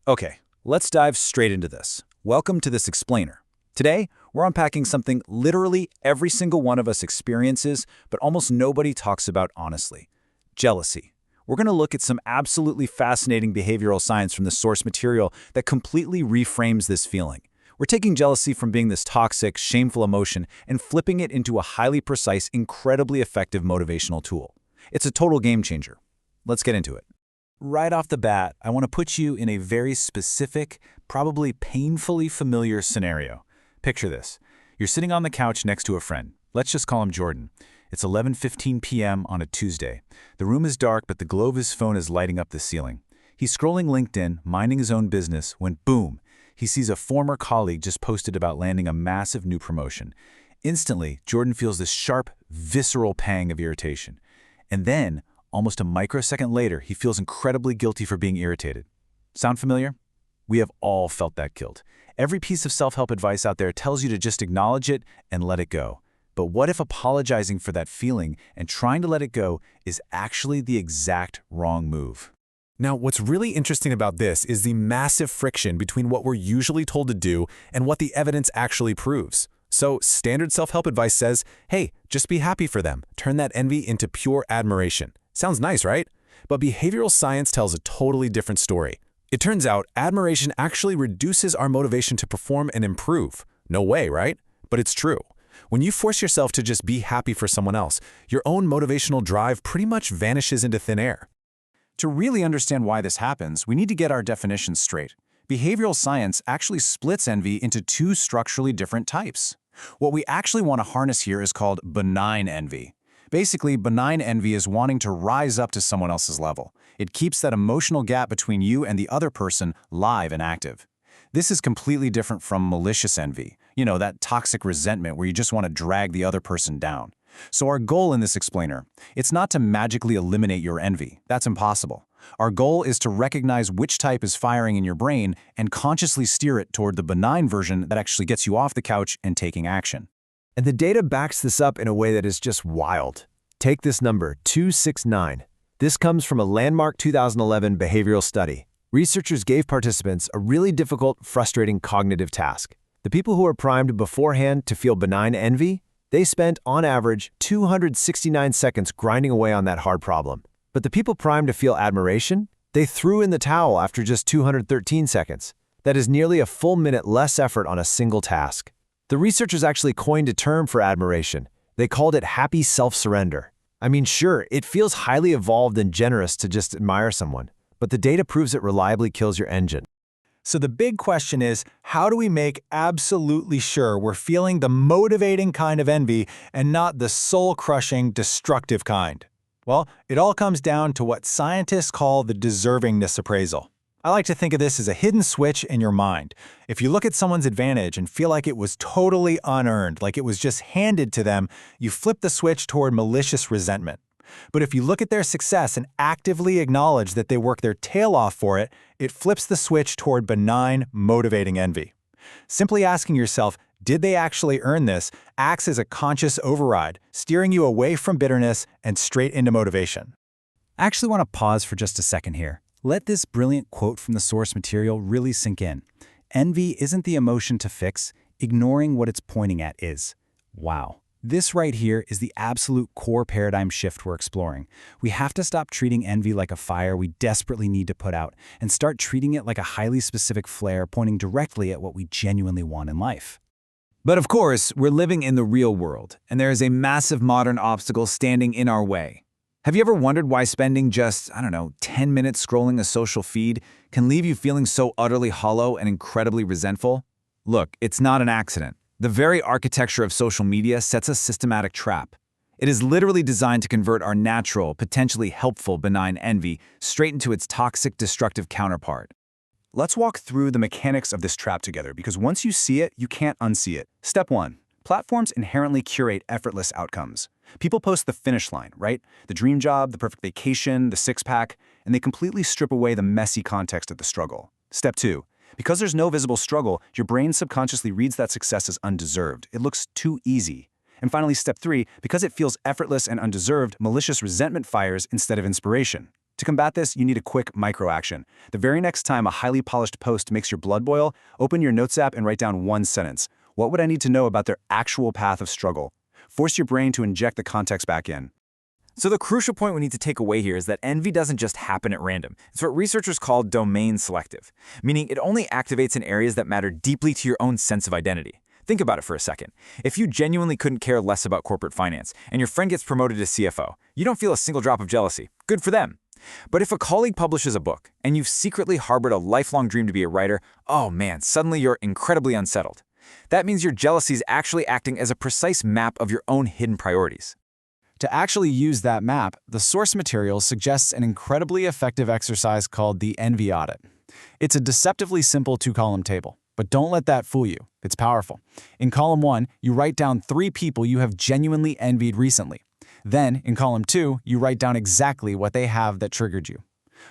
Okay, let's dive straight into this. Welcome to this explainer. Today, we're unpacking something literally every single one of us experiences, but almost nobody talks about honestly. Jealousy. We're going to look at some absolutely fascinating behavioral science from the source material that completely reframes this feeling. We're taking jealousy from being this toxic, shameful emotion and flipping it into a highly precise, incredibly effective motivational tool. It's a total game changer. Let's get into it. Right off the bat, I want to put you in a very specific, probably painfully familiar scenario. Picture this. You're sitting on the couch next to a friend. Let's just call him Jordan. It's 11:15 p.m. on a Tuesday. The room is dark, but the glow of his phone is lighting up the ceiling. He's scrolling LinkedIn, minding his own business, when boom, he sees a former colleague just posted about landing a massive new promotion. Instantly, Jordan feels this sharp, visceral pang of irritation. And then, almost a microsecond later, he feels incredibly guilty for being irritated. Sound familiar? We have all felt that guilt. Every piece of self-help advice out there tells you to just acknowledge it and let it go. But what if apologizing for that feeling and trying to let it go is actually the exact wrong move? Now, what's really interesting about this is the massive friction between what we're usually told to do and what the evidence actually proves. So, standard self-help advice says, hey, just be happy for them. Turn that envy into pure admiration. Sounds nice, right? But behavioral science tells a totally different story. It turns out admiration actually reduces our motivation to perform and improve. No way, right? But it's true. When you force yourself to just be happy for someone else, your own motivational drive pretty much vanishes into thin air. To really understand why this happens, we need to get our definitions straight. Behavioral science actually splits envy into two structurally different types. What we actually want to harness here is called benign envy. Basically, benign envy is wanting to rise up to someone else's level. It keeps that emotional gap between you and the other person live and active. This is completely different from malicious envy, that toxic resentment where you just want to drag the other person down. So our goal in this explainer, it's not to magically eliminate your envy. That's impossible. Our goal is to recognize which type is firing in your brain and consciously steer it toward the benign version that actually gets you off the couch and taking action. And the data backs this up in a way that is just wild. Take this number, 269. This comes from a landmark 2011 behavioral study. Researchers gave participants a really difficult, frustrating cognitive task. The people who were primed beforehand to feel benign envy, they spent, on average, 269 seconds grinding away on that hard problem. But the people primed to feel admiration, they threw in the towel after just 213 seconds. That is nearly a full minute less effort on a single task. The researchers actually coined a term for admiration. They called it happy self-surrender. I mean, sure, it feels highly evolved and generous to just admire someone, but the data proves it reliably kills your engine. So the big question is, how do we make absolutely sure we're feeling the motivating kind of envy and not the soul-crushing, destructive kind? Well, it all comes down to what scientists call the deservingness appraisal. I like to think of this as a hidden switch in your mind. If you look at someone's advantage and feel like it was totally unearned, like it was just handed to them, you flip the switch toward malicious resentment. But if you look at their success and actively acknowledge that they work their tail off for it, it flips the switch toward benign, motivating envy. Simply asking yourself, did they actually earn this, acts as a conscious override, steering you away from bitterness and straight into motivation. I actually want to pause for just a second here. Let this brilliant quote from the source material really sink in. Envy isn't the emotion to fix, ignoring what it's pointing at is. Wow. This right here is the absolute core paradigm shift we're exploring. We have to stop treating envy like a fire we desperately need to put out and start treating it like a highly specific flare pointing directly at what we genuinely want in life. But of course, we're living in the real world, and there is a massive modern obstacle standing in our way. Have you ever wondered why spending just, 10 minutes scrolling a social feed can leave you feeling so utterly hollow and incredibly resentful? Look, it's not an accident. The very architecture of social media sets a systematic trap. It is literally designed to convert our natural, potentially helpful, benign envy straight into its toxic, destructive counterpart. Let's walk through the mechanics of this trap together, because once you see it, you can't unsee it. Step 1. Platforms inherently curate effortless outcomes. People post the finish line, right? The dream job, the perfect vacation, the six-pack, and they completely strip away the messy context of the struggle. Step 2. Because there's no visible struggle, your brain subconsciously reads that success as undeserved. It looks too easy. And finally, step 3, because it feels effortless and undeserved, malicious resentment fires instead of inspiration. To combat this, you need a quick micro-action. The very next time a highly polished post makes your blood boil, open your Notes app and write down one sentence. What would I need to know about their actual path of struggle? Force your brain to inject the context back in. So the crucial point we need to take away here is that envy doesn't just happen at random. It's what researchers call domain selective, meaning it only activates in areas that matter deeply to your own sense of identity. Think about it for a second. If you genuinely couldn't care less about corporate finance and your friend gets promoted to CFO, you don't feel a single drop of jealousy. Good for them. But if a colleague publishes a book and you've secretly harbored a lifelong dream to be a writer, oh man, suddenly you're incredibly unsettled. That means your jealousy is actually acting as a precise map of your own hidden priorities. To actually use that map, the source material suggests an incredibly effective exercise called the envy audit. It's a deceptively simple 2-column table, but don't let that fool you. It's powerful. In column 1, you write down 3 people you have genuinely envied recently. Then, in column 2, you write down exactly what they have that triggered you.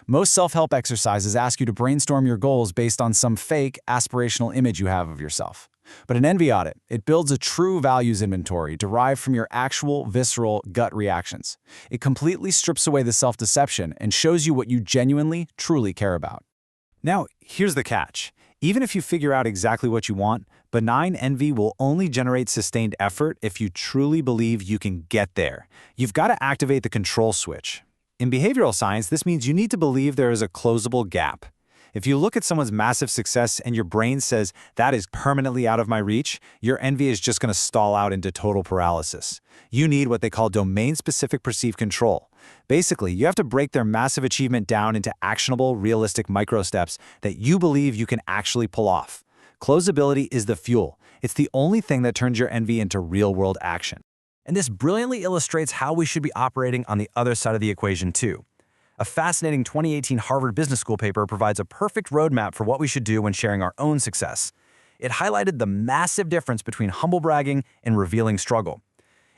Most self-help exercises ask you to brainstorm your goals based on some fake, aspirational image you have of yourself. But an envy audit, it builds a true values inventory derived from your actual, visceral, gut reactions. It completely strips away the self-deception and shows you what you genuinely, truly care about. Now, here's the catch. Even if you figure out exactly what you want, benign envy will only generate sustained effort if you truly believe you can get there. You've got to activate the control switch. In behavioral science, this means you need to believe there is a closable gap. If you look at someone's massive success and your brain says, that is permanently out of my reach, your envy is just going to stall out into total paralysis. You need what they call domain-specific perceived control. Basically, you have to break their massive achievement down into actionable, realistic micro-steps that you believe you can actually pull off. Closability is the fuel. It's the only thing that turns your envy into real-world action. And this brilliantly illustrates how we should be operating on the other side of the equation too. A fascinating 2018 Harvard Business School paper provides a perfect roadmap for what we should do when sharing our own success. It highlighted the massive difference between humble bragging and revealing struggle.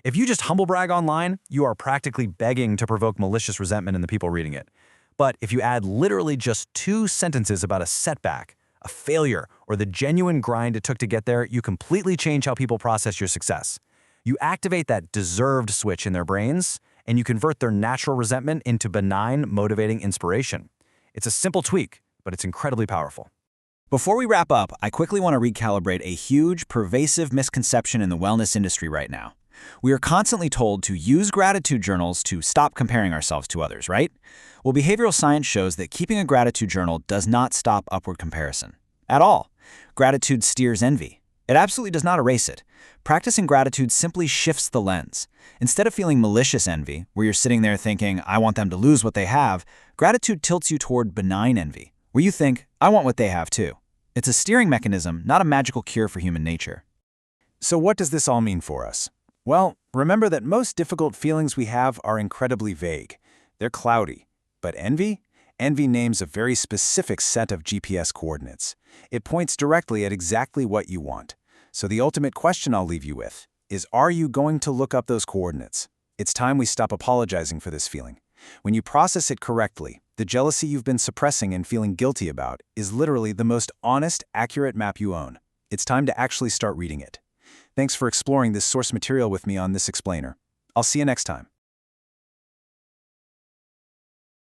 If you just humble brag online, you are practically begging to provoke malicious resentment in the people reading it. But if you add literally just 2 sentences about a setback, a failure, or the genuine grind it took to get there, you completely change how people process your success. You activate that deserved switch in their brains, and you convert their natural resentment into benign, motivating inspiration. It's a simple tweak, but it's incredibly powerful. Before we wrap up, I quickly want to recalibrate a huge, pervasive misconception in the wellness industry right now. We are constantly told to use gratitude journals to stop comparing ourselves to others, right? Well, behavioral science shows that keeping a gratitude journal does not stop upward comparison. At all. Gratitude steers envy. It absolutely does not erase it. Practicing gratitude simply shifts the lens. Instead of feeling malicious envy, where you're sitting there thinking, I want them to lose what they have, gratitude tilts you toward benign envy, where you think, I want what they have too. It's a steering mechanism, not a magical cure for human nature. So what does this all mean for us? Well, remember that most difficult feelings we have are incredibly vague. They're cloudy. But envy? Envy names a very specific set of GPS coordinates. It points directly at exactly what you want. So the ultimate question I'll leave you with is, are you going to look up those coordinates? It's time we stop apologizing for this feeling. When you process it correctly, the jealousy you've been suppressing and feeling guilty about is literally the most honest, accurate map you own. It's time to actually start reading it. Thanks for exploring this source material with me on This Explainer. I'll see you next time.